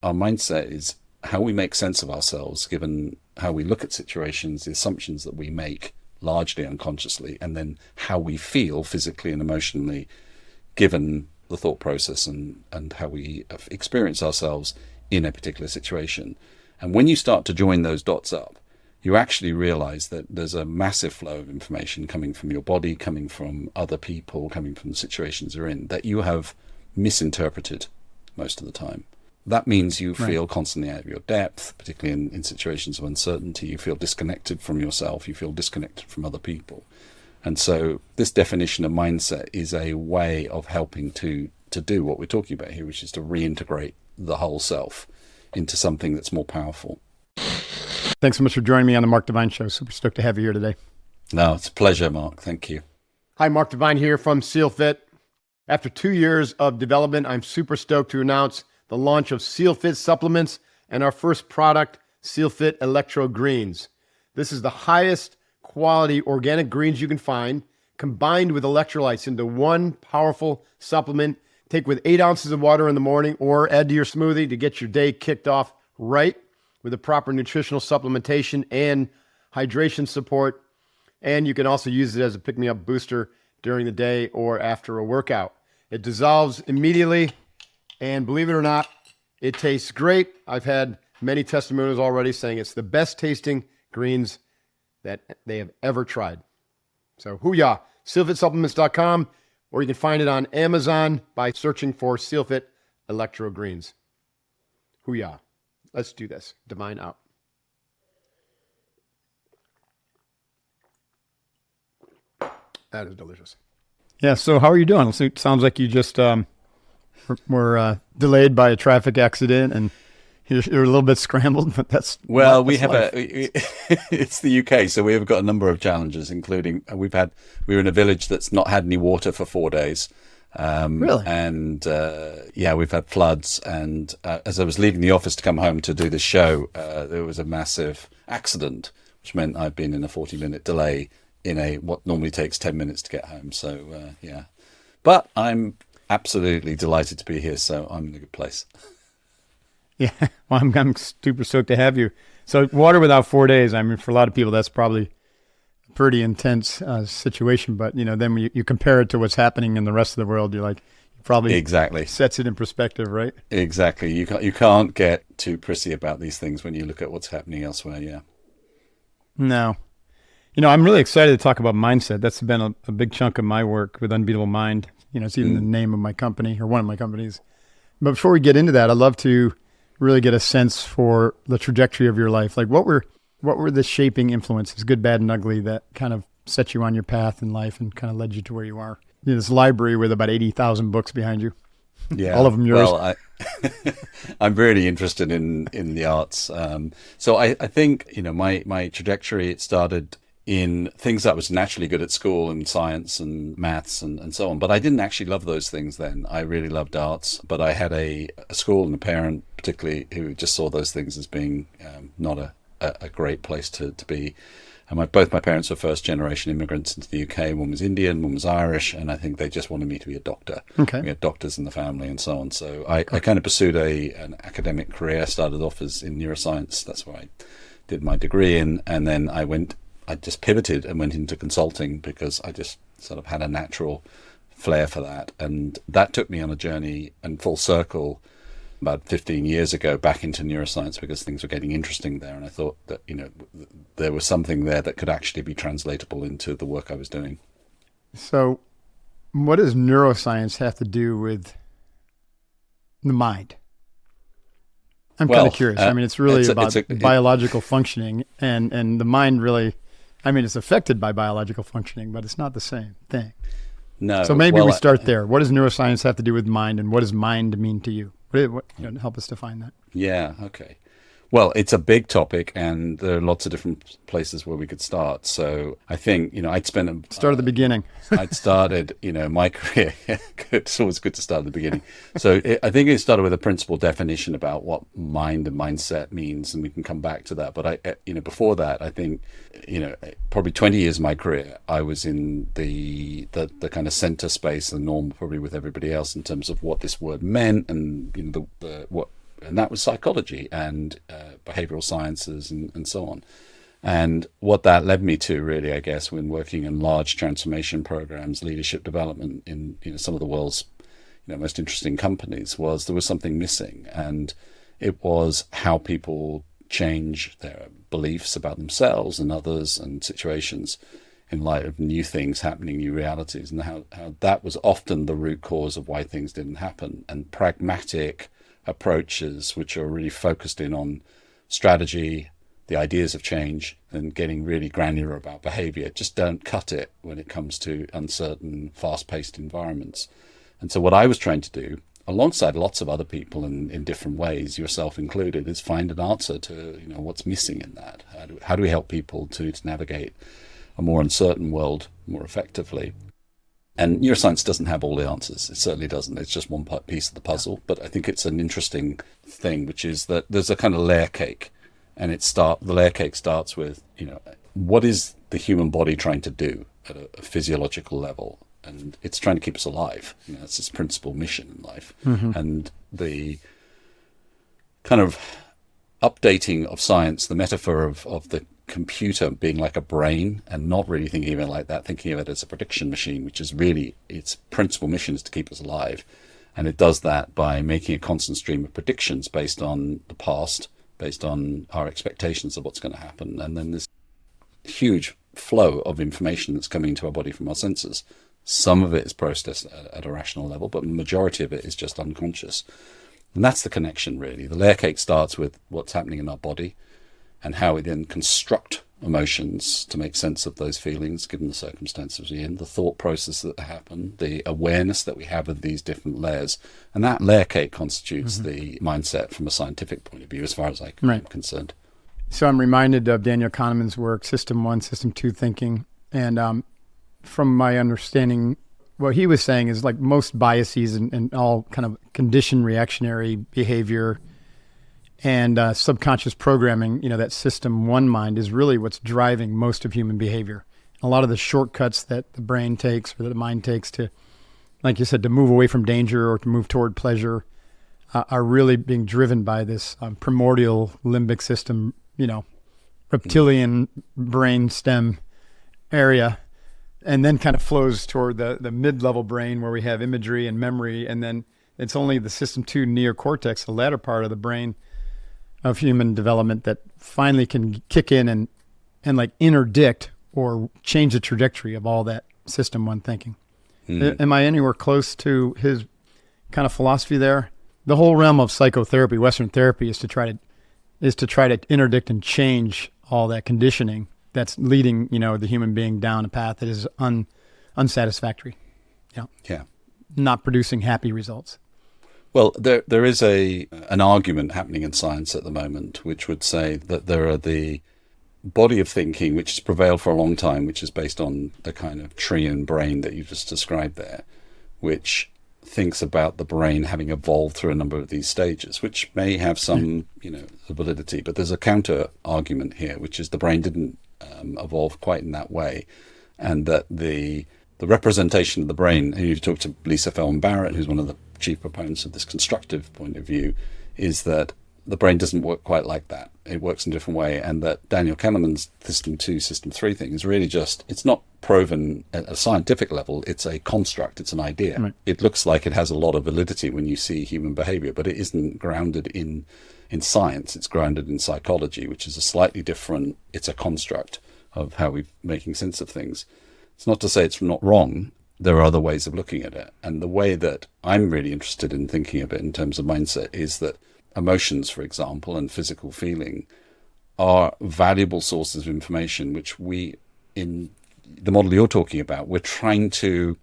our mindset is how we make sense of ourselves, given how we look at situations, the assumptions that we make largely unconsciously, and then how we feel physically and emotionally, given the thought process and how we experience ourselves in a particular situation. And when you start to join those dots up, you actually realize that there's a massive flow of information coming from your body, coming from other people, coming from the situations you're in, that you have misinterpreted most of the time. That means you feel constantly out of your depth, particularly in situations of uncertainty. You feel disconnected from yourself. You feel disconnected from other people. And so this definition of mindset is a way of helping to do what we're talking about here, which is to reintegrate the whole self into something that's more powerful. Thanks so much for joining me on the Mark Divine Show. Super stoked to have you here today. No, it's a pleasure, Mark. Thank you. Hi, Mark Divine here from SealFit. After 2 years of development, I'm super stoked to announce the launch of SealFit supplements and our first product, SealFit Electro Greens. This is the highest quality organic greens you can find, combined with electrolytes into one powerful supplement. Take with 8 ounces of water in the morning or add to your smoothie to get your day kicked off right with the proper nutritional supplementation and hydration support. And you can also use it as a pick-me-up booster during the day or after a workout. It dissolves immediately, and believe it or not, it tastes great. I've had many testimonials already saying it's the best tasting greens that they have ever tried. So hoo-yah, sealfitsupplements.com, or you can find it on Amazon by searching for SealFit Electro Greens. Hoo-yah. Let's do this. Divine out. That is delicious. Yeah, so how are you doing? So it sounds like you just were delayed by a traffic accident and you're a little bit scrambled, but that's... Well, we have it's the UK, so we've got a number of challenges, including we were in a village that's not had any water for 4 days. Really? And we've had floods. And as I was leaving the office to come home to do the show, there was a massive accident, which meant I've been in a 40-minute delay in what normally takes 10 minutes to get home. So, yeah. But I'm absolutely delighted to be here, so I'm in a good place. Yeah, well, I'm super stoked to have you. So water without 4 days, I mean, for a lot of people, that's probably a pretty intense situation. But, then when you compare it to what's happening in the rest of the world, you're like, it probably exactly sets it in perspective, right? Exactly. You can't get too prissy about these things when you look at what's happening elsewhere, yeah. No. I'm really excited to talk about mindset. That's been a big chunk of my work with Unbeatable Mind. It's even the name of my company or one of my companies. But before we get into that, I'd love to really get a sense for the trajectory of your life. Like what were the shaping influences, good, bad, and ugly, that kind of set you on your path in life and kind of led you to where you are? This library with about 80,000 books behind you. Yeah. All of them yours. Well, I'm really interested in the arts. So I think, my trajectory, it started in things that I was naturally good at school and science and maths and so on. But I didn't actually love those things then. I really loved arts, but I had a school and a parent particularly who just saw those things as being not a great place to be. And both my parents were first generation immigrants into the UK. One was Indian, one was Irish, and I think they just wanted me to be a doctor. Okay. We had doctors in the family and so on. So I kind of pursued an academic career. I started off as in neuroscience. That's where I did my degree in, and then I just pivoted and went into consulting because I just sort of had a natural flair for that. And that took me on a journey and full circle about 15 years ago back into neuroscience because things were getting interesting there. And I thought that, there was something there that could actually be translatable into the work I was doing. So what does neuroscience have to do with the mind? I'm kind of curious. I mean, it's really about biological functioning and the mind really... I mean, it's affected by biological functioning, but it's not the same thing. No. So maybe we start there. What does neuroscience have to do with mind, and what does mind mean to you? Help us define that. Yeah, okay. Well, it's a big topic, and there are lots of different places where we could start. So I think, I'd spent... Start at the beginning. I'd started, my career. It's always good to start at the beginning. So I think it started with a principal definition about what mind and mindset means, and we can come back to that. But before that, I think, probably 20 years of my career, I was in the kind of center space, the norm probably with everybody else in terms of what this word meant, and what And that was psychology and behavioral sciences and so on. And what that led me to, really, I guess, when working in large transformation programs, leadership development in some of the world's most interesting companies, was there was something missing. And it was how people change their beliefs about themselves and others and situations in light of new things happening, new realities, and how that was often the root cause of why things didn't happen. And pragmatic approaches, which are really focused in on strategy, the ideas of change, and getting really granular about behavior, just don't cut it when it comes to uncertain, fast-paced environments. And so what I was trying to do, alongside lots of other people in different ways, yourself included, is find an answer to what's missing in that. How do we help people to navigate a more uncertain world more effectively? And neuroscience doesn't have all the answers. It certainly doesn't. It's just one piece of the puzzle. But I think it's an interesting thing, which is that there's a kind of layer cake. And the layer cake starts with, what is the human body trying to do at a physiological level? And it's trying to keep us alive. That's its principal mission in life. Mm-hmm. And the kind of updating of science, the metaphor of the computer being like a brain and not really thinking of it like that, thinking of it as a prediction machine, which is really its principal mission is to keep us alive. And it does that by making a constant stream of predictions based on the past, based on our expectations of what's going to happen. And then this huge flow of information that's coming into our body from our senses. Some of it is processed at a rational level, but the majority of it is just unconscious. And that's the connection, really. The layer cake starts with what's happening in our body and how we then construct emotions to make sense of those feelings, given the circumstances we're in, the thought process that happen, the awareness that we have of these different layers. And that layer cake constitutes the mindset from a scientific point of view, as far as I'm concerned. So I'm reminded of Daniel Kahneman's work, System 1, System 2 thinking. And from my understanding, what he was saying is like most biases and all kind of conditioned reactionary behavior and subconscious programming, that System 1 mind is really what's driving most of human behavior. A lot of the shortcuts that the brain takes or that the mind takes to, like you said, to move away from danger or to move toward pleasure are really being driven by this primordial limbic system, reptilian brain stem area, and then kind of flows toward the mid-level brain where we have imagery and memory. And then it's only the System 2 neocortex, the latter part of the brain of human development, that finally can kick in and like interdict or change the trajectory of all that System 1 thinking. Am I anywhere close to his kind of philosophy there? The whole realm of psychotherapy, Western therapy, is to try to interdict and change all that conditioning that's leading, the human being down a path that is unsatisfactory. Yeah. Not producing happy results. Well, there is an argument happening in science at the moment, which would say that there are the body of thinking which has prevailed for a long time, which is based on the kind of tree and brain that you just described there, which thinks about the brain having evolved through a number of these stages, which may have some, validity. But there's a counter argument here, which is the brain didn't evolve quite in that way, and that the representation of the brain, and you talk to Lisa Feldman Barrett, who's one of the chief proponents of this constructive point of view, is that the brain doesn't work quite like that. It works in a different way, and that Daniel Kahneman's System 2, System 3 thing is really it's not proven at a scientific level. It's a construct, it's an idea. Right. It looks like it has a lot of validity when you see human behavior, but it isn't grounded in science. It's grounded in psychology, which is a slightly different, it's a construct of how we're making sense of things. It's not to say it's not wrong. There are other ways of looking at it. And the way that I'm really interested in thinking of it in terms of mindset is that emotions, for example, and physical feeling are valuable sources of information, which we, in the model you're talking about, we're trying to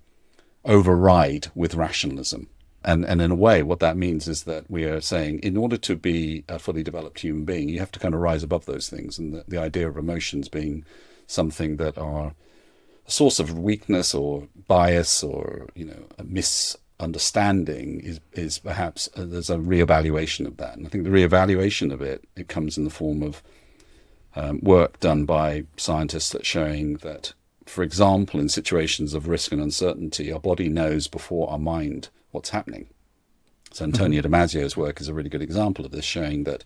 override with rationalism. And in a way, what that means is that we are saying, in order to be a fully developed human being, you have to kind of rise above those things. And the idea of emotions being something that are a source of weakness or bias or, a misunderstanding is perhaps, there's a reevaluation of that. And I think the reevaluation of it comes in the form of work done by scientists that's showing that, for example, in situations of risk and uncertainty, our body knows before our mind what's happening. So Antonio Damasio's work is a really good example of this, showing that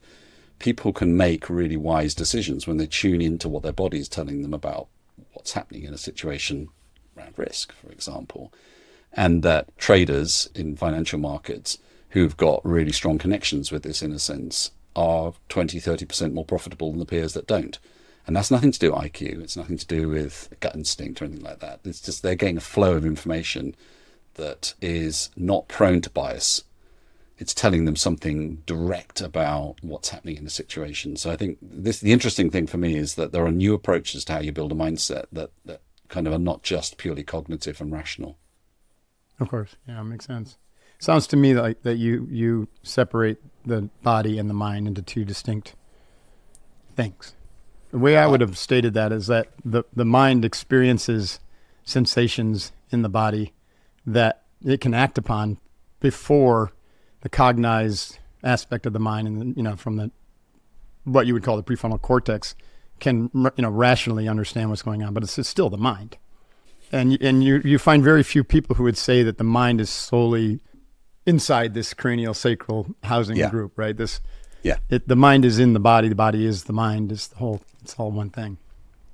people can make really wise decisions when they tune into what their body is telling them about what's happening in a situation around risk, for example. And that traders in financial markets who've got really strong connections with this, in a sense, are 20-30% more profitable than the peers that don't. And that's nothing to do with IQ. It's nothing to do with gut instinct or anything like that. It's just they're getting a flow of information that is not prone to bias. It's telling them something direct about what's happening in the situation. So I think the interesting thing for me is that there are new approaches to how you build a mindset that kind of are not just purely cognitive and rational. Of course. Yeah, it makes sense. Sounds to me like that you separate the body and the mind into two distinct things. The way I would have stated that is that the mind experiences sensations in the body that it can act upon before the cognized aspect of the mind, and from the what you would call the prefrontal cortex, can rationally understand what's going on, but it's still the mind. And you find very few people who would say that the mind is solely inside this cranial sacral housing group, right? The mind is in the body is the mind, it's all one thing.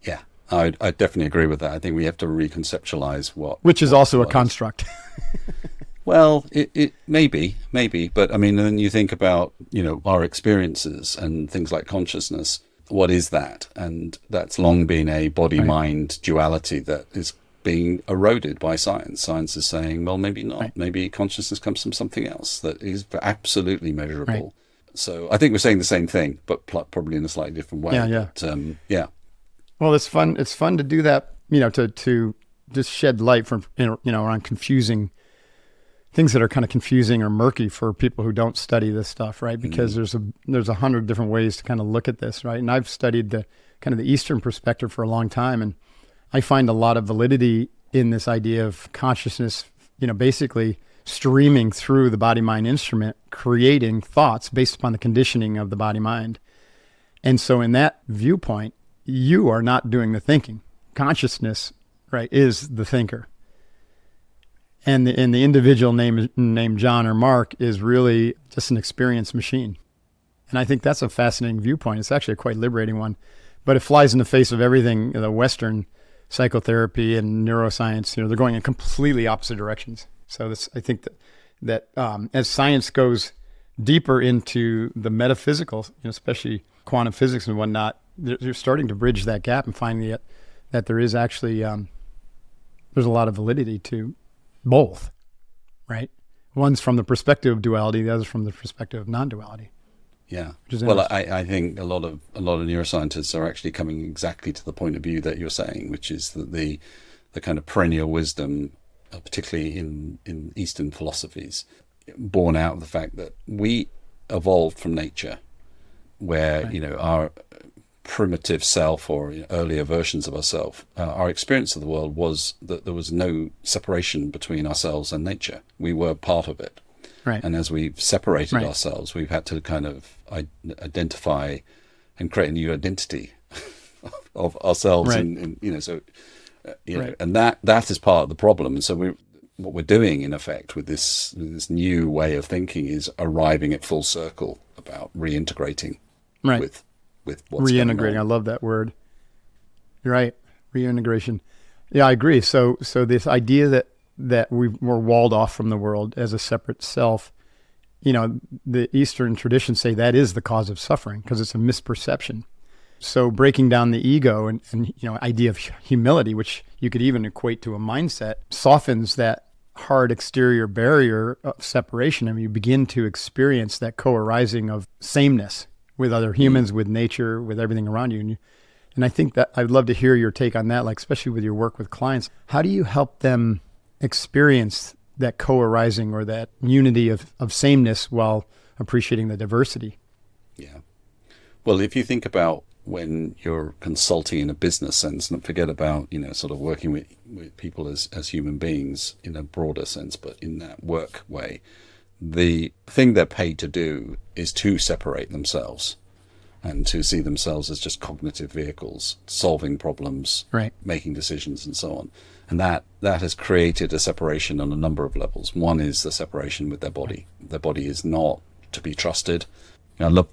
Yeah, I definitely agree with that. I think we have to reconceptualize which is also a construct. Well, it may be, but I mean, then you think about, our experiences and things like consciousness. What is that? And that's long been a body-mind duality that is being eroded by science. Science is saying, well, maybe not. Right. Maybe consciousness comes from something else that is absolutely measurable. Right. So I think we're saying the same thing, but probably in a slightly different way. Yeah. But, Well, it's fun. It's fun to do that, to just shed light from, around confusing things that are kind of confusing or murky for people who don't study this stuff, right? Because there's 100 different ways to kind of look at this, right? And I've studied the kind of the Eastern perspective for a long time, and I find a lot of validity in this idea of consciousness, basically streaming through the body-mind instrument, creating thoughts based upon the conditioning of the body-mind. And so in that viewpoint, you are not doing the thinking. Consciousness, right, is the thinker. And the individual named John or Mark is really just an experience machine. And I think that's a fascinating viewpoint. It's actually a quite liberating one, but it flies in the face of everything, the Western psychotherapy and neuroscience. They're going in completely opposite directions. So I think that as science goes deeper into the metaphysical, especially quantum physics and whatnot, they're starting to bridge that gap and finding that there is actually there's a lot of validity to both, right? One's from the perspective of duality, the other's from the perspective of non-duality. Yeah. Well, I think a lot of neuroscientists are actually coming exactly to the point of view that you're saying, which is that the kind of perennial wisdom, particularly in Eastern philosophies, born out of the fact that we evolved from nature, where our primitive self or earlier versions of ourselves, our experience of the world was that there was no separation between ourselves and nature. We were part of it. Right. And as we've separated ourselves, we've had to kind of identify and create a new identity of ourselves. Right. And and that is part of the problem. And so what we're doing, in effect, with this new way of thinking is arriving at full circle about reintegrating with what's reintegrating. going on. I love that word. You're right. Reintegration. Yeah, I agree. So this idea that we're walled off from the world as a separate self, the Eastern traditions say that is the cause of suffering because it's a misperception. So breaking down the ego and idea of humility, which you could even equate to a mindset, softens that hard exterior barrier of separation, and you begin to experience that co-arising of sameness with other humans, with nature, with everything around you. And I think that I'd love to hear your take on that, like especially with your work with clients. How do you help them experience that co-arising or that unity of sameness while appreciating the diversity? Yeah. Well, if you think about when you're consulting in a business sense, and forget about, sort of working with people as human beings in a broader sense, but in that work way, the thing they're paid to do is to separate themselves and to see themselves as just cognitive vehicles, solving problems, right, making decisions and so on. And that has created a separation on a number of levels. One is the separation with their body. Their body is not to be trusted. I love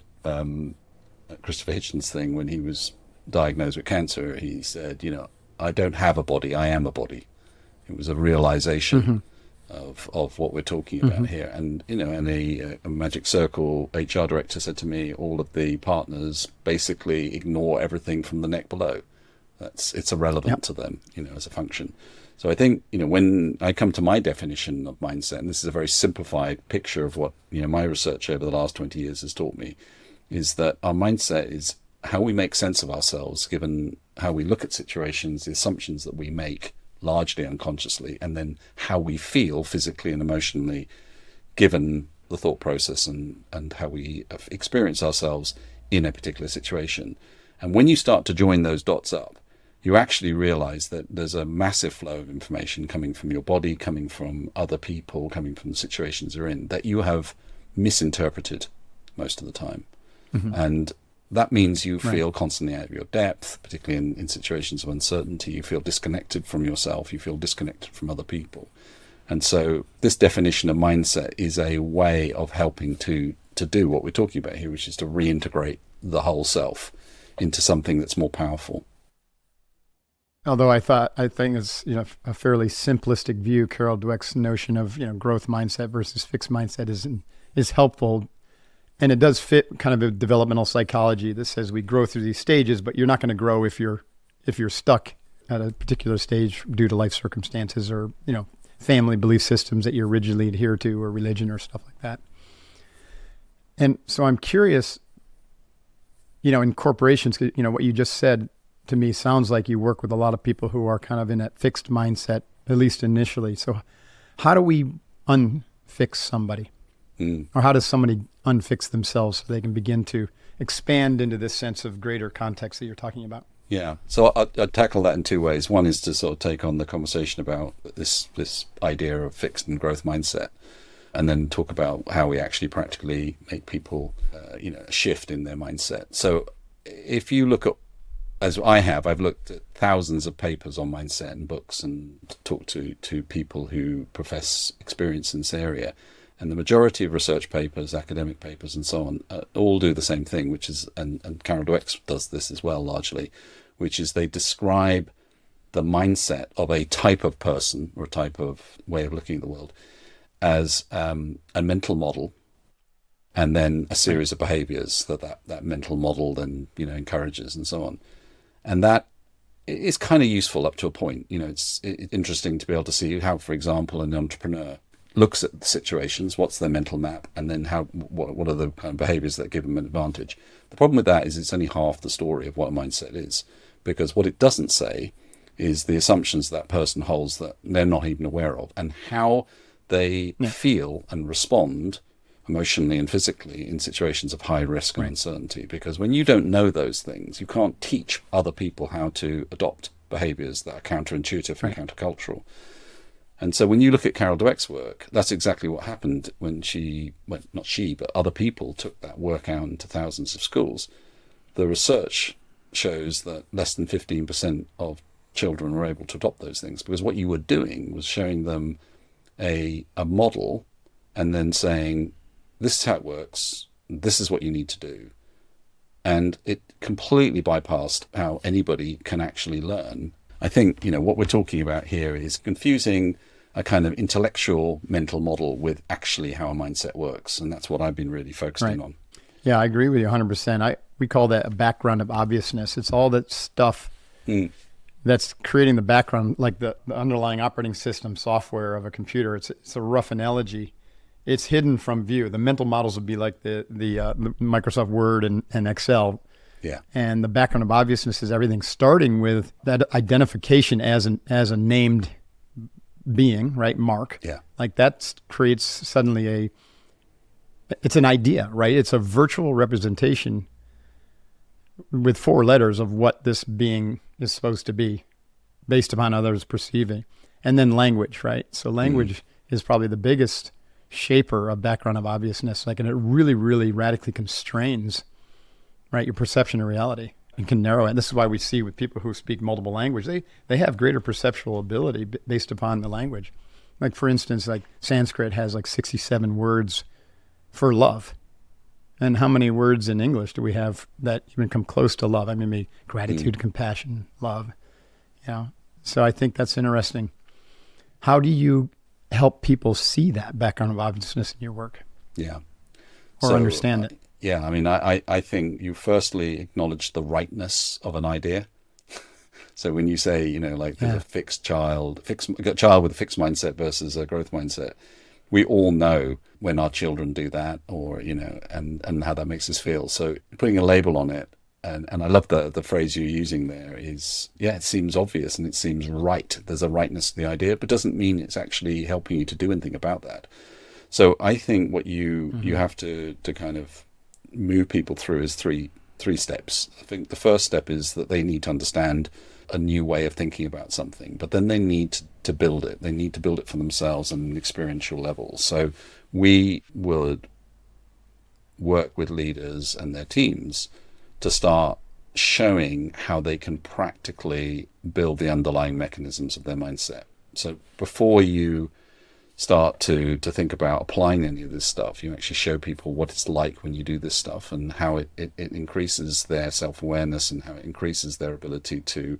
Christopher Hitchens' thing when he was diagnosed with cancer. He said, I don't have a body, I am a body. It was a realization of what we're talking about here. And, and a Magic Circle HR director said to me, all of the partners basically ignore everything from the neck below. It's irrelevant to them, as a function. So I think, when I come to my definition of mindset, and this is a very simplified picture of what, my research over the last 20 years has taught me, is that our mindset is how we make sense of ourselves, given how we look at situations, the assumptions that we make largely unconsciously, and then how we feel physically and emotionally, given the thought process and how we experience ourselves in a particular situation. And when you start to join those dots up, you actually realize that there's a massive flow of information coming from your body, coming from other people, coming from the situations you're in, that you have misinterpreted most of the time. And that means you feel constantly out of your depth, particularly in situations of uncertainty. You feel disconnected from yourself. You feel disconnected from other people. And so this definition of mindset is a way of helping to do what we're talking about here, which is to reintegrate the whole self into something that's more powerful. Although I think it's a fairly simplistic view, Carol Dweck's notion of growth mindset versus fixed mindset is helpful, and it does fit kind of a developmental psychology that says we grow through these stages, but you're not going to grow if you're stuck at a particular stage due to life circumstances or family belief systems that you rigidly adhere to, or religion or stuff like that. And so I'm curious, in corporations, what you just said to me sounds like you work with a lot of people who are kind of in that fixed mindset, at least initially. So how do we unfix somebody? Or how does somebody unfix themselves so they can begin to expand into this sense of greater context that you're talking about? Yeah. So I'd tackle that in two ways. One is to sort of take on the conversation about this idea of fixed and growth mindset, and then talk about how we actually practically make people, a shift in their mindset. So if you look at, as I've looked at thousands of papers on mindset and books and talked to people who profess experience in this area. And the majority of research papers, academic papers and so on, all do the same thing, which is, and Carol Dweck does this as well largely, which is they describe the mindset of a type of person or a type of way of looking at the world as a mental model, and then a series of behaviors that mental model then encourages and so on. And that is kind of useful up to a point. It's interesting to be able to see how, for example, an entrepreneur looks at the situations, what's their mental map, and then what are the kind of behaviors that give them an advantage. The problem with that is it's only half the story of what a mindset is, because what it doesn't say is the assumptions that person holds that they're not even aware of, and how they feel and respond emotionally and physically in situations of high risk and uncertainty. Because when you don't know those things, you can't teach other people how to adopt behaviors that are counterintuitive and countercultural. And so when you look at Carol Dweck's work, that's exactly what happened when not she, but other people took that work out into thousands of schools. The research shows that less than 15% of children were able to adopt those things, because what you were doing was showing them a model and then saying, this is how it works, this is what you need to do. And it completely bypassed how anybody can actually learn. I think, what we're talking about here is confusing a kind of intellectual mental model with actually how a mindset works. And that's what I've been really focusing on. Yeah, I agree with you 100%. We call that a background of obviousness. It's all that stuff that's creating the background, like the underlying operating system software of a computer. It's a rough analogy. It's hidden from view. The mental models would be like the Microsoft Word and Excel. Yeah. And the background of obviousness is everything starting with that identification as a named being, right? Mark. Yeah. Like that creates suddenly it's an idea, right? It's a virtual representation with 4 letters of what this being is supposed to be based upon others perceiving. And then language, right? So language is probably the biggest shaper of background of obviousness. Like, and it really, really radically constrains, right, your perception of reality. and can narrow it. This is why we see with people who speak multiple languages, they have greater perceptual ability based upon the language. Like, for instance, like Sanskrit has like 67 words for love. And how many words in English do we have that even come close to love? I mean, maybe gratitude, compassion, love. So I think that's interesting. How do you help people see that background of obviousness in your work? Yeah. Or understand it? Yeah, I mean, I think you firstly acknowledge the rightness of an idea. So when you say, like there's a child with a fixed mindset versus a growth mindset, we all know when our children do that, or, and how that makes us feel. So putting a label on it, and I love the phrase you're using there is, it seems obvious and it seems right. There's a rightness to the idea, but doesn't mean it's actually helping you to do anything about that. So I think what you have to kind of move people through is three steps. I think the first step is that they need to understand a new way of thinking about something, but then they need to build it. They need to build it for themselves on an experiential level. So we would work with leaders and their teams to start showing how they can practically build the underlying mechanisms of their mindset. So before you start to think about applying any of this stuff, you actually show people what it's like when you do this stuff, and how it increases their self-awareness, and how it increases their ability to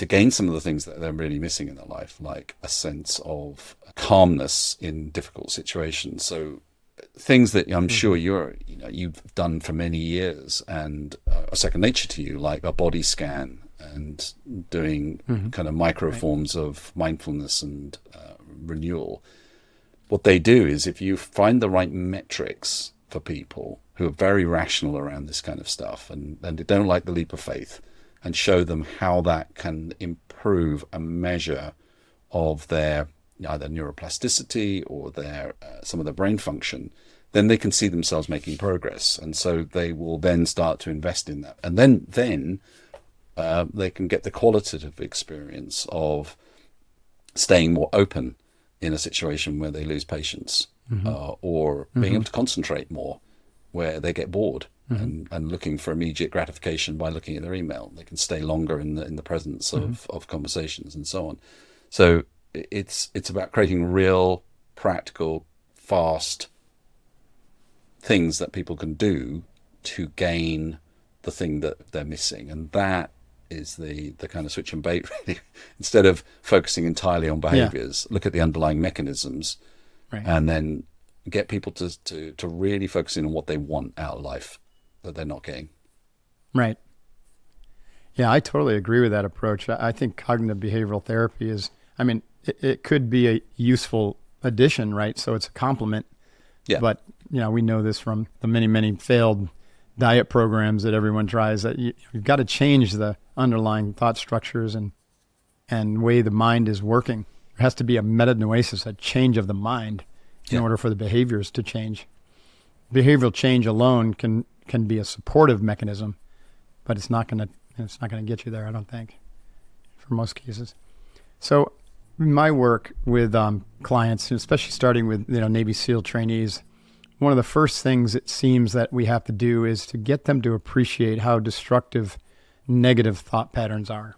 gain some of the things that they're really missing in their life, like a sense of calmness in difficult situations. So things that I'm sure you've done for many years and are second nature to you, like a body scan and doing kind of micro forms of mindfulness and renewal. What they do is, if you find the right metrics for people who are very rational around this kind of stuff, and they don't like the leap of faith, and show them how that can improve a measure of their either neuroplasticity or their some of their brain function, then they can see themselves making progress, and so they will then start to invest in that, and then they can get the qualitative experience of staying more open in a situation where they lose patience, or being able to concentrate more where they get bored, and looking for immediate gratification by looking at their email. They can stay longer in the presence of conversations and so on. So it's about creating real, practical, fast things that people can do to gain the thing that they're missing. And that is the kind of switch and bait, really. Instead of focusing entirely on behaviors, look at the underlying mechanisms, and then get people to really focus in on what they want out of life that they're not getting. Right. Yeah, I totally agree with that approach. I think cognitive behavioral therapy is, it could be a useful addition, right? So it's a complement. Yeah. But, we know this from the many, many failed diet programs that everyone tries, that you've got to change the underlying thought structures and way the mind is working. There has to be a metanoesis, a change of the mind, in order for the behaviors to change. Behavioral change alone can be a supportive mechanism, but it's not going to get you there, I don't think, for most cases. So in my work with clients, especially starting with Navy SEAL trainees, one of the first things it seems that we have to do is to get them to appreciate how destructive negative thought patterns are.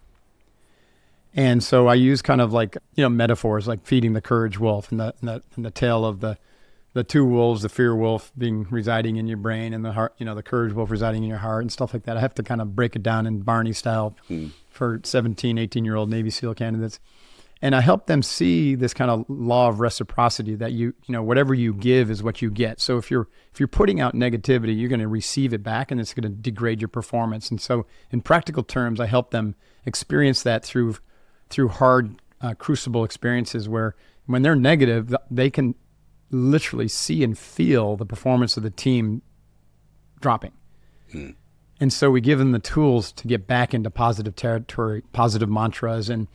And so I use kind of like, metaphors like feeding the courage wolf, and the tale of the two wolves, the fear wolf residing in your brain, and the heart, the courage wolf residing in your heart, and stuff like that. I have to kind of break it down in Barney style for 17, 18-year-old Navy SEAL candidates. And I help them see this kind of law of reciprocity, that whatever you give is what you get. So if you're putting out negativity, you're going to receive it back, and it's going to degrade your performance. And so in practical terms, I help them experience that through hard crucible experiences, where when they're negative, they can literally see and feel the performance of the team dropping. And so we give them the tools to get back into positive territory, positive mantras, and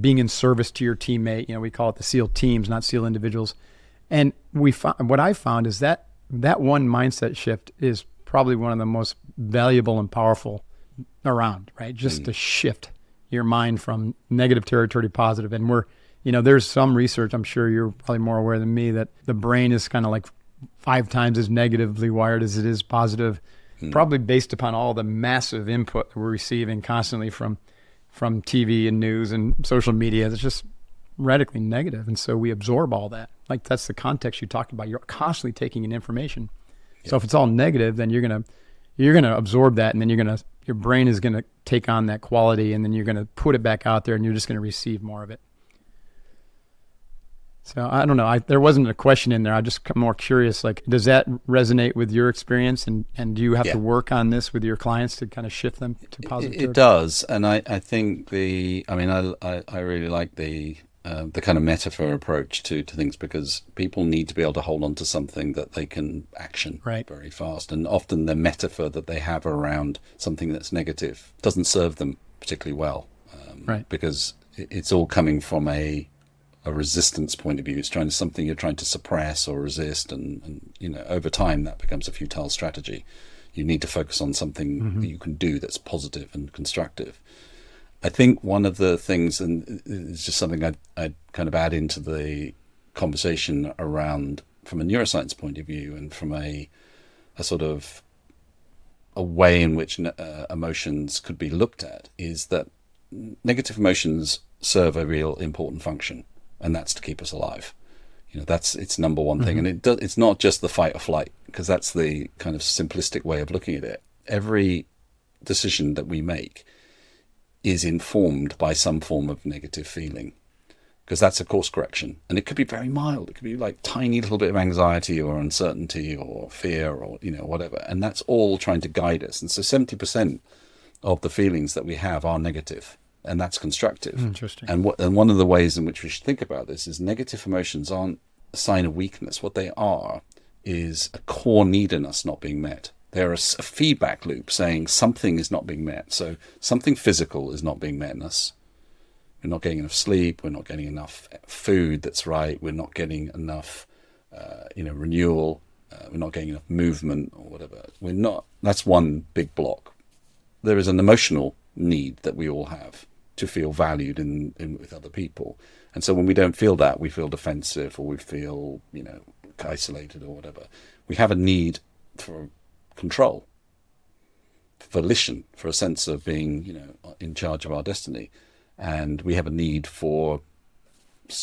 being in service to your teammate. We call it the SEAL teams, not SEAL individuals. And what I found is that one mindset shift is probably one of the most valuable and powerful around, right? Just to shift your mind from negative territory to positive. And there's some research, I'm sure you're probably more aware than me, that the brain is kind of like 5 times as negatively wired as it is positive. probably based upon all the massive input that we're receiving constantly from TV and news and social media. It's just radically negative, and so we absorb all that. Like, that's the context you talked about. You're constantly taking in information. Yeah. So if it's all negative, then you're gonna absorb that, and then your brain is gonna take on that quality, and then you're gonna put it back out there, and you're just gonna receive more of it. So I don't know. There wasn't a question in there. I just more curious. Like, does that resonate with your experience, and do you have to work on this with your clients to kind of shift them to positive? It does, and I think I really like the kind of metaphor approach to things, because people need to be able to hold on to something that they can action very fast, and often the metaphor that they have around something that's negative doesn't serve them particularly well, because it's all coming from a resistance point of view. It's something you're trying to suppress or resist, and over time that becomes a futile strategy. You need to focus on something that you can do that's positive and constructive. I think one of the things, and it's just something I'd kind of add into the conversation around, from a neuroscience point of view, and from a sort of a way in which emotions could be looked at, is that negative emotions serve a real important function, and that's to keep us alive. That's its number one thing. And it's not just the fight or flight, because that's the kind of simplistic way of looking at it. Every decision that we make is informed by some form of negative feeling, because that's a course correction. And it could be very mild. It could be like tiny little bit of anxiety or uncertainty or fear or, whatever. And that's all trying to guide us. And so 70% of the feelings that we have are negative, and that's constructive. Interesting. And one of the ways in which we should think about this is negative emotions aren't a sign of weakness. What they are is a core need in us not being met. They're a feedback loop saying something is not being met. So something physical is not being met in us. We're not getting enough sleep. We're not getting enough food that's right. We're not getting enough, renewal. We're not getting enough movement or whatever. We're not. That's one big block. There is an emotional need that we all have to feel valued in with other people. And so when we don't feel that, we feel defensive, or we feel, isolated or whatever. We have a need for control, for volition, for a sense of being, in charge of our destiny. And we have a need for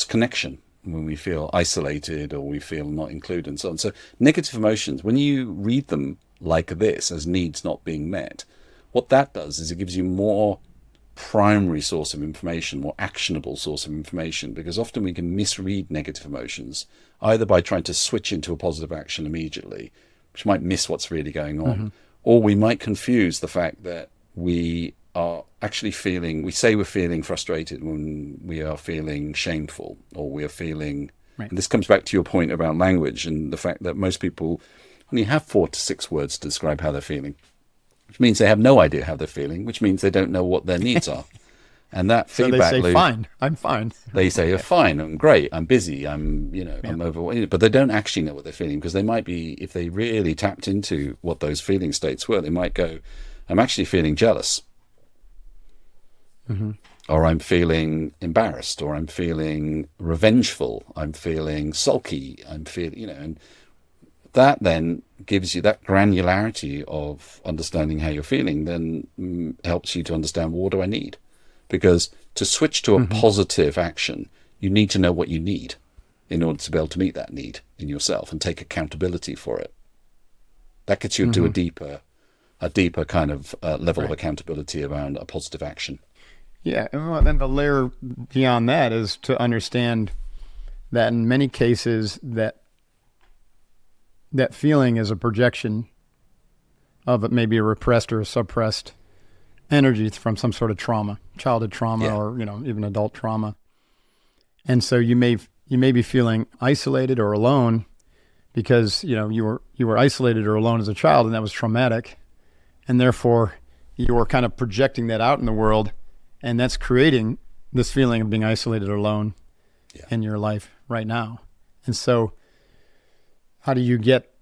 connection when we feel isolated or we feel not included, and so on. So negative emotions, when you read them like this as needs not being met, what that does is it gives you more primary source of information, more actionable source of information, because often we can misread negative emotions either by trying to switch into a positive action immediately, which might miss what's really going on, or we might confuse the fact that we are actually we say we're feeling frustrated when we are feeling shameful, or we are feeling, and this comes back to your point about language and the fact that most people only have 4 to 6 words to describe how they're feeling, which means they have no idea how they're feeling, which means they don't know what their needs are. And that feedback loop. So they say, loop, fine, I'm fine. They say, you're fine, I'm great, I'm busy, I'm overwhelmed. But they don't actually know what they're feeling, because they might be, if they really tapped into what those feeling states were, they might go, I'm actually feeling jealous. Or I'm feeling embarrassed, or I'm feeling revengeful, I'm feeling sulky, I'm feeling, and that then gives you that granularity of understanding how you're feeling, then helps you to understand, what do I need? Because to switch to a positive action, you need to know what you need in order to be able to meet that need in yourself and take accountability for it. That gets you into a deeper kind of level of accountability around a positive action. Yeah, and then the layer beyond that is to understand that in many cases that feeling is a projection of maybe a repressed or a suppressed energy from some sort of trauma, childhood trauma, or even adult trauma. And so you may be feeling isolated or alone because you were isolated or alone as a child, and that was traumatic, and therefore you were kind of projecting that out in the world. And that's creating this feeling of being isolated or alone in your life right now. And so how do you get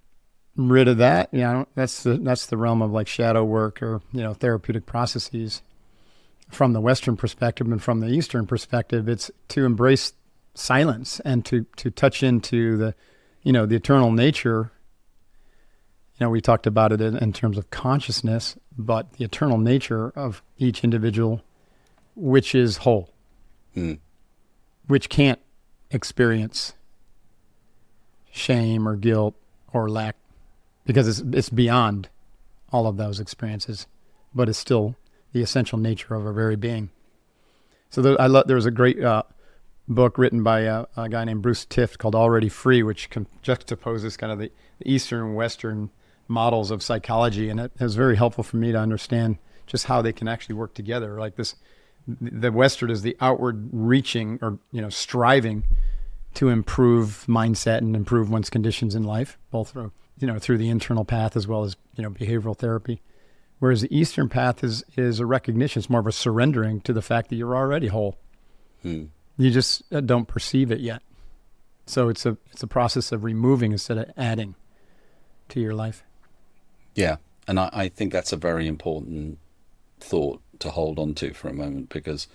rid of that? That's the realm of like shadow work or, therapeutic processes. From the Western perspective and from the Eastern perspective, it's to embrace silence and to touch into the, the eternal nature we talked about it in terms of consciousness, but the eternal nature of each individual, which is whole, which can't experience shame or guilt or lack, because it's beyond all of those experiences, but it's still the essential nature of our very being. So there was a great book written by a guy named Bruce Tift called Already Free, which juxtaposes kind of the Eastern and Western models of psychology, and it was very helpful for me to understand just how they can actually work together. Like this, the Western is the outward reaching or striving to improve mindset and improve one's conditions in life, both through the internal path as well as behavioral therapy. Whereas the Eastern path is a recognition. It's more of a surrendering to the fact that you're already whole. You just don't perceive it yet. So it's a process of removing instead of adding to your life. Yeah, and I think that's a very important thought to hold on to for a moment, because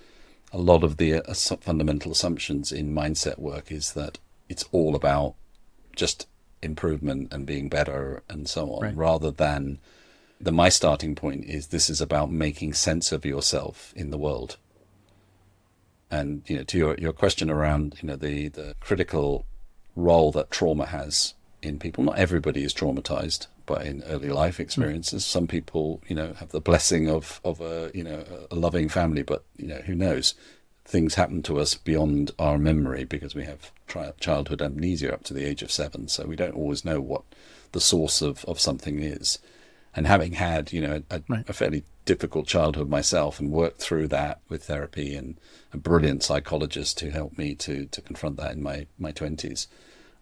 a lot of the fundamental assumptions in mindset work is that it's all about just improvement and being better and so on, right, rather than my starting point is this is about making sense of yourself in the world. And to your question around the critical role that trauma has in people. Not everybody is traumatized by in early life experiences. Some people have the blessing of a loving family, but who knows, things happen to us beyond our memory because we have childhood amnesia up to the age of 7, so we don't always know what the source of something is. And having had a fairly difficult childhood myself and worked through that with therapy and a brilliant psychologist who helped me to confront that in my 20s,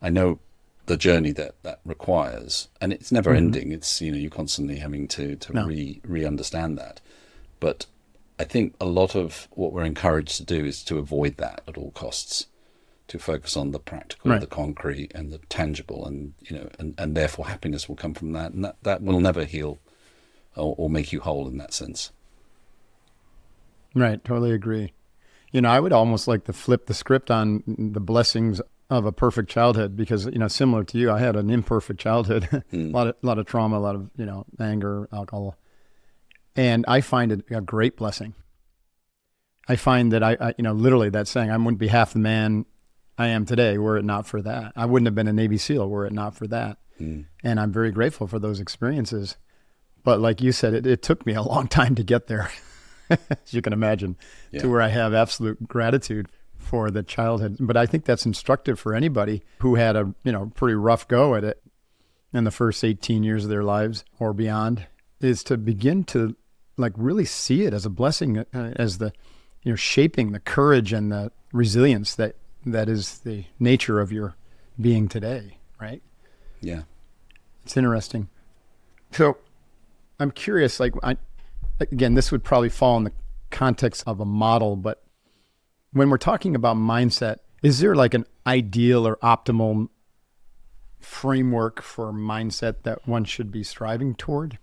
I know the journey that requires, and it's never ending. It's you're constantly having to re-understand that. But I think a lot of what we're encouraged to do is to avoid that at all costs, to focus on the practical, the concrete, and the tangible, and and therefore happiness will come from that, and that will never heal or make you whole in that sense. Right, totally agree. I would almost like to flip the script on the blessings of a perfect childhood, because similar to you, I had an imperfect childhood, a lot of trauma, a lot of anger, alcohol, and I find it a great blessing. I find that I literally that saying, I wouldn't be half the man I am today were it not for that. I wouldn't have been a Navy SEAL were it not for that. And I'm very grateful for those experiences. But like you said, it took me a long time to get there, as you can imagine, to where I have absolute gratitude for the childhood. But I think that's instructive for anybody who had a pretty rough go at it in the first 18 years of their lives or beyond, is to begin to really see it as a blessing, as the shaping the courage and the resilience that is the nature of your being today, right? Yeah. It's interesting. So I'm curious, again, this would probably fall in the context of a model, but when we're talking about mindset, is there an ideal or optimal framework for mindset that one should be striving toward?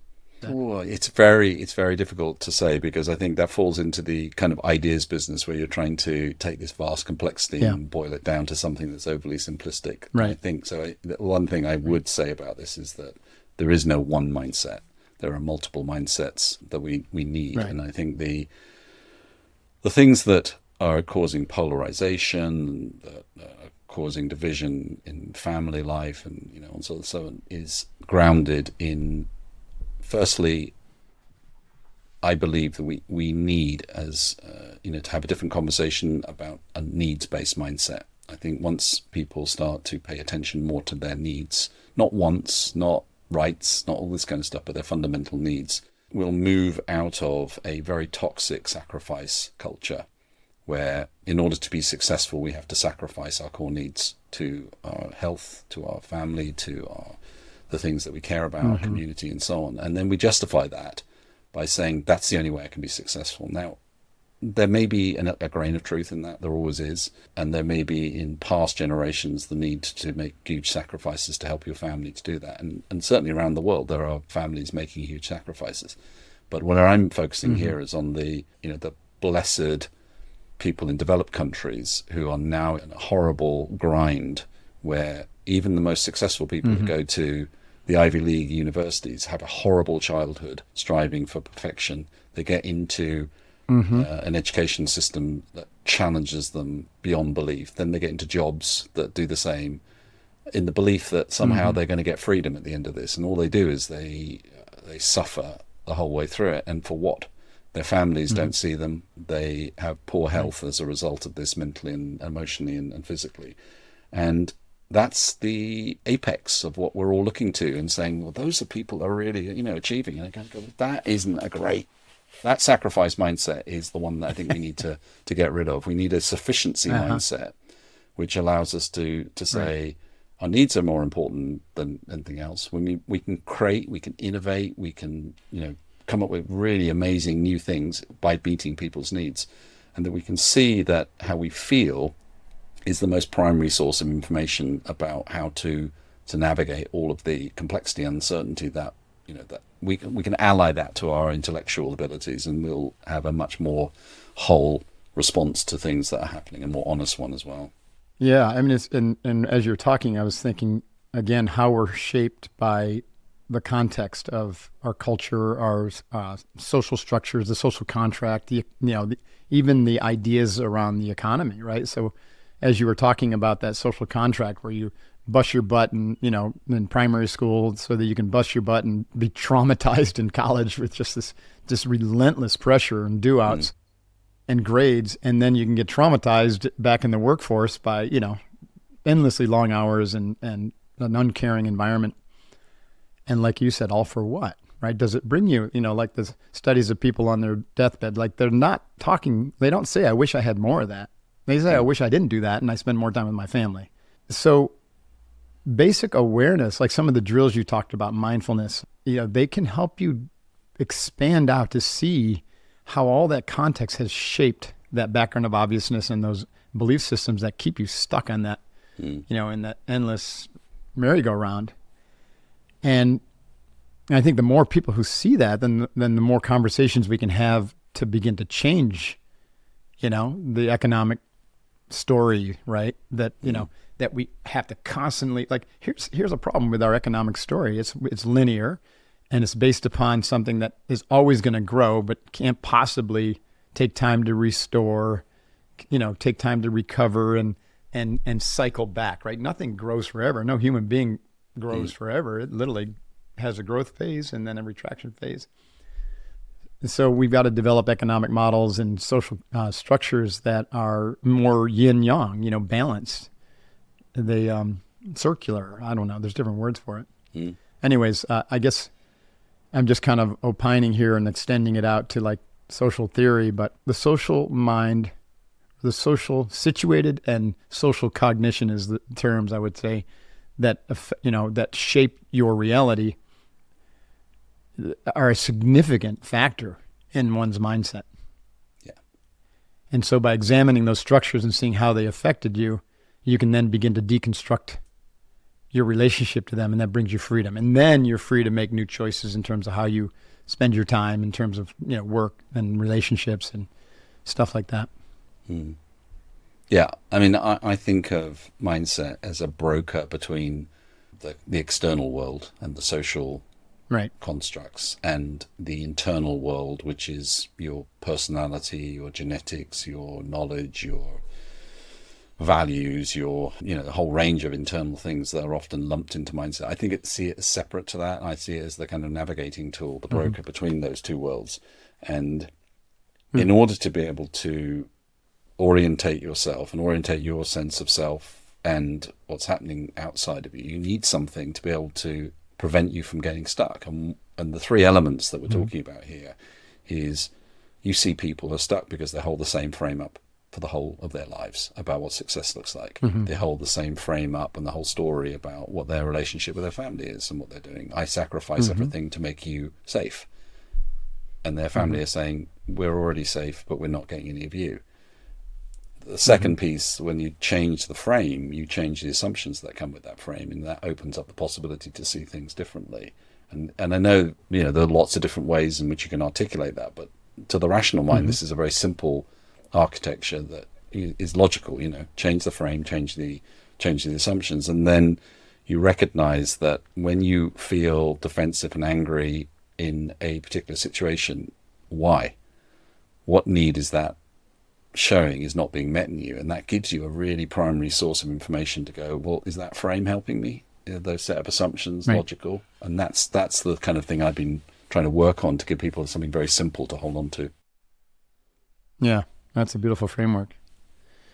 Oh, it's very difficult to say, because I think that falls into the kind of ideas business where you're trying to take this vast complexity and boil it down to something that's overly simplistic. Right. I think so. One thing I would say about this is that there is no one mindset. There are multiple mindsets that we need. Right. And I think the things that are causing polarization, that are causing division in family life and and so on is grounded in, firstly, I believe that we need as to have a different conversation about a needs-based mindset. I think once people start to pay attention more to their needs, not wants, not rights, not all this kind of stuff, but their fundamental needs, we'll move out of a very toxic sacrifice culture where in order to be successful we have to sacrifice our core needs to our health, to our family, to the things that we care about, our community and so on. And then we justify that by saying that's the only way I can be successful. Now, there may be a grain of truth in that, there always is, and there may be in past generations the need to make huge sacrifices to help your family to do that. And certainly around the world there are families making huge sacrifices. But what I'm focusing here is on the blessed people in developed countries who are now in a horrible grind where even the most successful people who go to the Ivy League universities have a horrible childhood, striving for perfection. They get into an education system that challenges them beyond belief. Then they get into jobs that do the same, in the belief that somehow they're going to get freedom at the end of this. And all they do is they suffer the whole way through it. And for what? Their families don't see them. They have poor health as a result of this, mentally and emotionally and physically. And that's the apex of what we're all looking to and saying, well, those are people that are really, achieving. And I go, that isn't a great, that sacrifice mindset is the one that I think we need to get rid of. We need a sufficiency mindset, which allows us to say our needs are more important than anything else. We can create, we can innovate, we can, come up with really amazing new things by meeting people's needs. And that we can see that how we feel is the most primary source of information about how to navigate all of the complexity and uncertainty that that we can ally that to our intellectual abilities, and we'll have a much more whole response to things that are happening, a more honest one as well. Yeah, I mean, it's and as you're talking, I was thinking again how we're shaped by the context of our culture, our social structures, the social contract, even the ideas around the economy, right? So as you were talking about that social contract where you bust your butt in primary school so that you can bust your butt and be traumatized in college with just this relentless pressure and do-outs and grades, and then you can get traumatized back in the workforce by, endlessly long hours and an uncaring environment. And like you said, all for what, right? Does it bring you, like the studies of people on their deathbed, like they're not talking, they don't say, I wish I had more of that. They say, I wish I didn't do that and I spend more time with my family. So basic awareness, like some of the drills you talked about, mindfulness, they can help you expand out to see how all that context has shaped that background of obviousness and those belief systems that keep you stuck on that, in that endless merry-go-round. And I think the more people who see that, then the more conversations we can have to begin to change, the economic story, right? That, that we have to constantly, like, here's a problem with our economic story. It's linear, and it's based upon something that is always going to grow, but can't possibly take time to restore, take time to recover and cycle back, right? Nothing grows forever. No human being grows forever. It literally has a growth phase and then a retraction phase. So we've got to develop economic models and social structures that are more yin-yang, balanced. They circular. I don't know. There's different words for it. Anyways, I guess I'm just kind of opining here and extending it out to like social theory, but the social mind, the social situated and social cognition is the terms I would say that, that shape your reality are a significant factor in one's mindset. Yeah. And so by examining those structures and seeing how they affected you, you can then begin to deconstruct your relationship to them, and that brings you freedom. And then you're free to make new choices in terms of how you spend your time, in terms of work and relationships and stuff like that. Yeah, I mean, I think of mindset as a broker between the external world and the social constructs and the internal world, which is your personality, your genetics, your knowledge, your values, your the whole range of internal things that are often lumped into mindset. I think see it as separate to that. I see it as the kind of navigating tool, the broker between those two worlds. And in order to be able to orientate yourself and orientate your sense of self and what's happening outside of you, you need something to be able to prevent you from getting stuck. And the three elements that we're talking about here is you see people are stuck because they hold the same frame up for the whole of their lives about what success looks like. They hold the same frame up and the whole story about what their relationship with their family is and what they're doing. I sacrifice everything to make you safe. And their family are saying, we're already safe, but we're not getting any of you. The second piece, when you change the frame, you change the assumptions that come with that frame, and that opens up the possibility to see things differently. And I know, there are lots of different ways in which you can articulate that, but to the rational mind, this is a very simple architecture that is logical. Change the frame, change the assumptions, and then you recognize that when you feel defensive and angry in a particular situation, why? What need is that showing is not being met in you? And that gives you a really primary source of information to go, well, is that frame helping me? Are those set of assumptions logical? And that's the kind of thing I've been trying to work on to give people something very simple to hold on to. Yeah, that's a beautiful framework.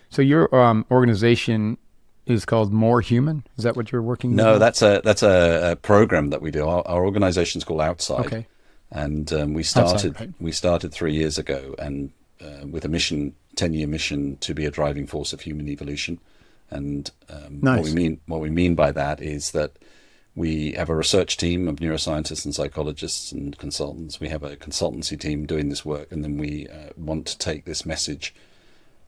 So your organization is called More Human. Is that what you're working with? No, that's a program that we do. Our organization's called Outside. Okay. And we started Outside, right. we started 3 years ago, and with a mission, 10-year mission, to be a driving force of human evolution. And Nice. what we mean by that is that we have a research team of neuroscientists and psychologists and consultants. We have a consultancy team doing this work, and then we want to take this message.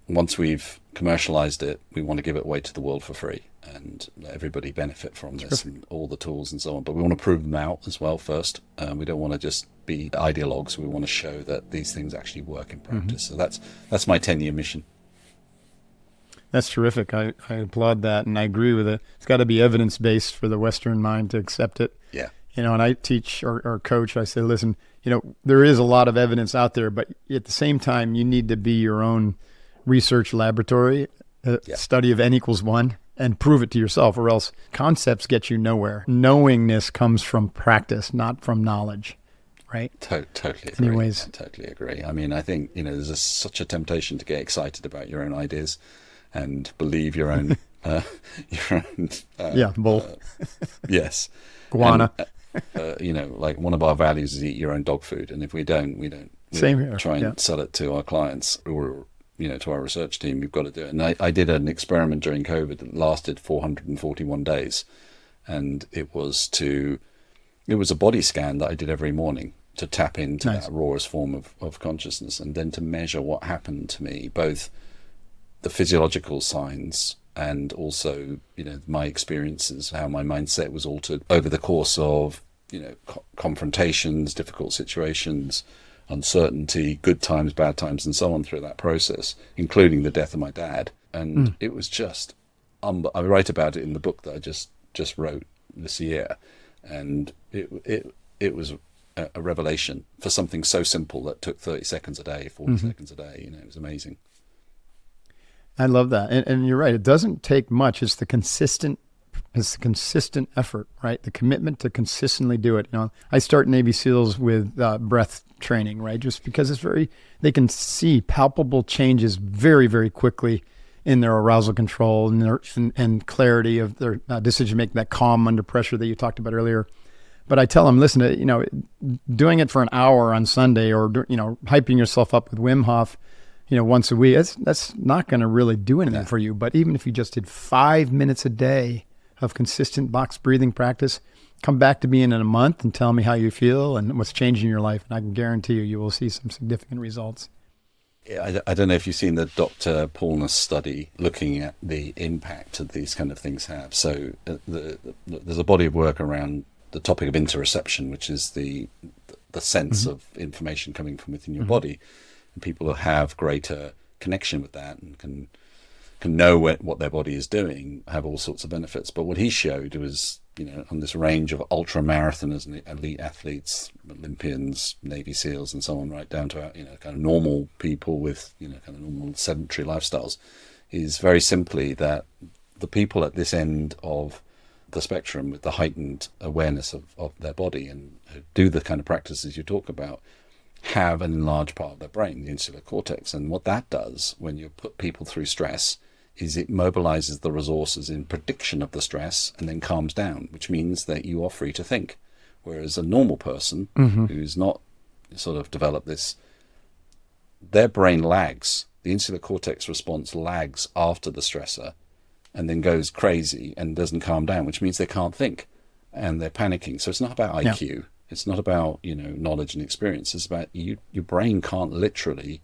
Once we've commercialized it, we want to give it away to the world for free and let everybody benefit from this and all the tools and so on. But we want to prove them out as well first. We don't want to just be ideologues. We want to show that these things actually work in practice. So that's my 10-year mission. That's terrific. I applaud that, and I agree with it. It's got to be evidence-based for the Western mind to accept it. Yeah. You know, and I teach or coach, I say, listen, you know, there is a lot of evidence out there, but at the same time, you need to be your own research laboratory, study of N=1, and prove it to yourself, or else concepts get you nowhere. Knowingness comes from practice, not from knowledge, right? Totally agree. Anyways. I totally agree. I mean, I think, you know, there's such a temptation to get excited about your own ideas and believe your own, bull. Yes. Guana. And, you know, like one of our values is eat your own dog food. And if we don't, we Same here. try and sell it to our clients or, you know, to our research team. We've got to do it. And I did an experiment during COVID that lasted 441 days. And it was a body scan that I did every morning to tap into that rawest form of consciousness, and then to measure what happened to me, both the physiological signs and also, you know, my experiences, how my mindset was altered over the course of, you know, confrontations, difficult situations, uncertainty, good times, bad times, and so on through that process, including the death of my dad. And it was just, I write about it in the book that I just wrote this year. And it was a revelation for something so simple that took 30 seconds a day, 40 seconds a day. You know, it was amazing. I love that. And you're right. It doesn't take much. It's the consistent effort, right? The commitment to consistently do it. You know, I start Navy SEALs with breath training, right? Just because they can see palpable changes very, very quickly in their arousal control and clarity of their decision making, that calm under pressure that you talked about earlier. But I tell them, listen, you know, doing it for an hour on Sunday, or, you know, hyping yourself up with Wim Hof, you know, once a week, that's not going to really do anything for you. But even if you just did 5 minutes a day of consistent box breathing practice, come back to me in a month and tell me how you feel and what's changing in your life. And I can guarantee you will see some significant results. Yeah, I don't know if you've seen the Dr. Paulness study looking at the impact that these kind of things have. So there's a body of work around the topic of interoception, which is the sense of information coming from within your body. And people who have greater connection with that and can know what their body is doing have all sorts of benefits. But what he showed was, you know, on this range of ultra marathoners and elite athletes, Olympians, Navy SEALs, and so on, right down to, you know, kind of normal people with, you know, kind of normal sedentary lifestyles, is very simply that the people at this end of the spectrum with the heightened awareness of their body and who do the kind of practices you talk about have an enlarged part of their brain, the insular cortex. And what that does when you put people through stress is it mobilizes the resources in prediction of the stress and then calms down, which means that you are free to think. Whereas a normal person who's not sort of developed this, their brain lags. The insular cortex response lags after the stressor and then goes crazy and doesn't calm down, which means they can't think and they're panicking. So it's not about IQ. Yeah. It's not about, you know, knowledge and experience. It's about your brain can't literally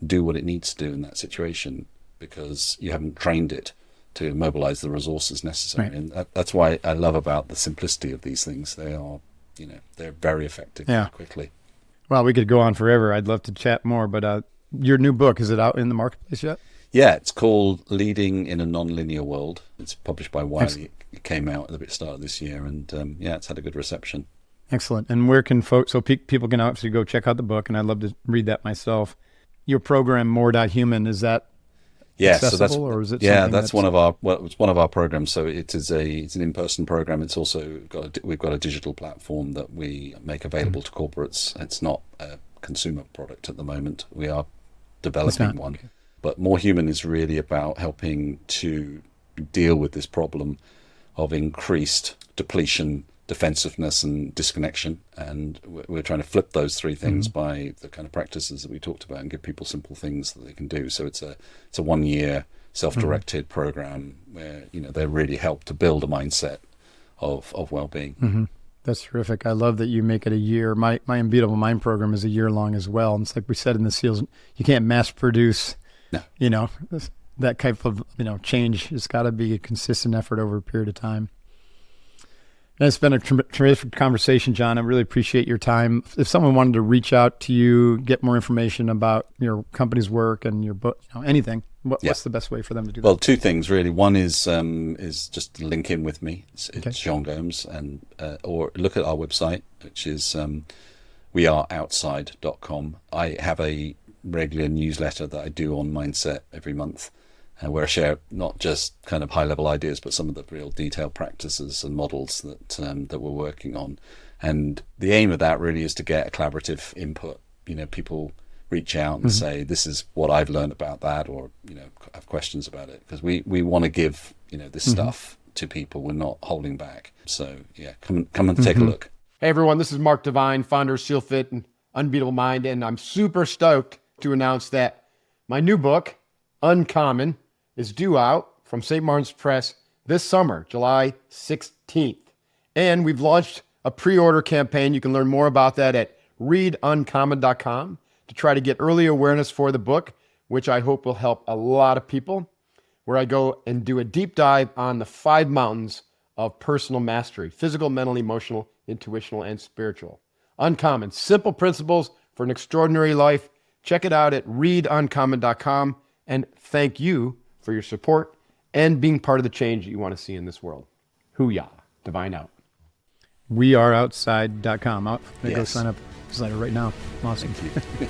do what it needs to do in that situation because you haven't trained it to mobilize the resources necessary. Right. And that's why I love about the simplicity of these things. They are, you know, they're very effective quickly. Well, we could go on forever. I'd love to chat more, but your new book, is it out in the marketplace yet? Yeah, it's called Leading in a Nonlinear World. It's published by Wiley. It came out at the start of this year, and yeah, it's had a good reception. Excellent. And where can folks, so people can obviously go check out the book, and I'd love to read that myself. Your program, More.Human, is that accessible, so that's, or is it that's one of our, it's one of our programs. So it's an in-person program. It's also we've got a digital platform that we make available to corporates. It's not a consumer product at the moment. We are developing one. Okay. But More Human is really about helping to deal with this problem of increased depletion, defensiveness, and disconnection. And we're trying to flip those three things by the kind of practices that we talked about and give people simple things that they can do. So it's a 1 year self-directed program where, they really help to build a mindset of well-being. That's terrific. I love that you make it a year. My Unbeatable Mind program is a year long as well. And it's like we said in the SEALs, you can't mass produce, that type of, change. It's got to be a consistent effort over a period of time. And it's been a terrific conversation, John. I really appreciate your time. If someone wanted to reach out to you, get more information about your company's work and your book, anything, what's the best way for them to do that? Well, two things really. One is just link in with me. It's John Gomes, and or look at our website, which is weareoutside.com. I have a regular newsletter that I do on mindset every month, where I share not just kind of high-level ideas, but some of the real detailed practices and models that we're working on. And the aim of that really is to get a collaborative input. People reach out and say, "This is what I've learned about that," or have questions about it, because we want to give this stuff to people. We're not holding back. So yeah, come and take a look. Hey everyone, this is Mark Devine, founder of SEALFIT and Unbeatable Mind, and I'm super stoked to announce that my new book, Uncommon, is due out from St. Martin's Press this summer, July 16th. And we've launched a pre-order campaign. You can learn more about that at readuncommon.com to try to get early awareness for the book, which I hope will help a lot of people, where I go and do a deep dive on the 5 mountains of personal mastery: physical, mental, emotional, intuitional, and spiritual. Uncommon, simple principles for an extraordinary life. Check it out at readuncommon.com, and thank you for your support and being part of the change that you want to see in this world. Hoo-yah. Divine out. Weareoutside.com. I'm going to go Yes. sign up right now. Awesome. Thank you.